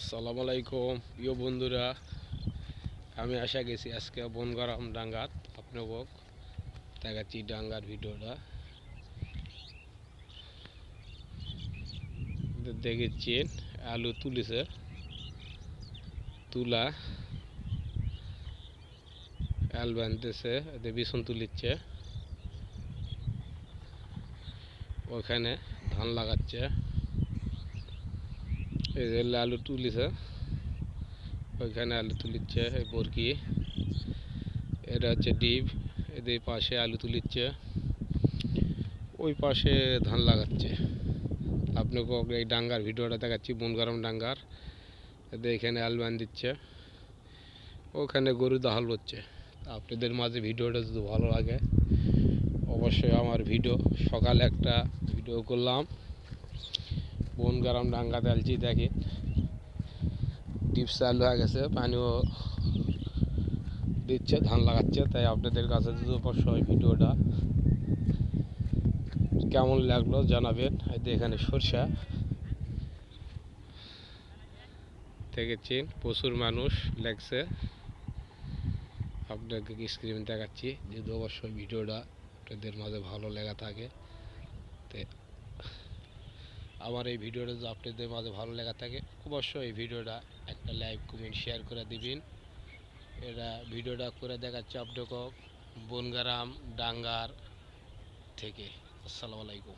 আসসালামু আলাইকুম প্রিয় বন্ধুরা, আমি আসা গেছি আজকে বনগারাম ডাঙ্গাত। আপনাকে দেখাচ্ছি ডাঙ্গার ভিডিওটা। দেখেছেন আলু তুলেছে, তুলা আল বানতেছে, বিছন তুলিচ্ছে, ওখানে ধান লাগাচ্ছে। এই যে আলু তুলিছে, ওইখানে আলু তুলিচ্ছে বরকি, এটা হচ্ছে ডিপ। এদের পাশে আলু তুলিচ্ছে, ওই পাশে ধান লাগাচ্ছে। আপনাকে এই ডাঙ্গার ভিডিওটা দেখাচ্ছি, বনগারাম ডাঙ্গার। এদের এখানে আলু বান দিচ্ছে, ওখানে গরু দাহাল হচ্ছে। আপনাদের মাঝে ভিডিওটা যদি ভালো লাগে অবশ্যই আমার ভিডিও, সকালে একটা ভিডিও করলাম বনগারাম ডাঙ্গা তেলছি, দেখে ডিপ চালু হয়ে গেছে, পানিও দিচ্ছে, ধান লাগাচ্ছে। তাই আপনাদের কাছে যদি অবশ্যই ভিডিওটা কেমন লাগলো জানাবেন। এখানে সরষা দেখেছেন, প্রচুর মানুষ লাগছে। আপনাকে স্ক্রিন দেখাচ্ছি, যদি অবশ্যই ভিডিওটা আপনাদের মাঝে ভালো লেগে থাকে। তো আমার এই ভিডিওটা যদি আপনাদের মাঝে ভালো লেগে থাকে অবশ্যই এই ভিডিওটা একটা লাইক কমেন্ট শেয়ার করে দিবেন। এটা ভিডিওটা করে দেখাচ্ছে আপনাকে বনগারাম ডাঙ্গার থেকে। আসসালামু আলাইকুম।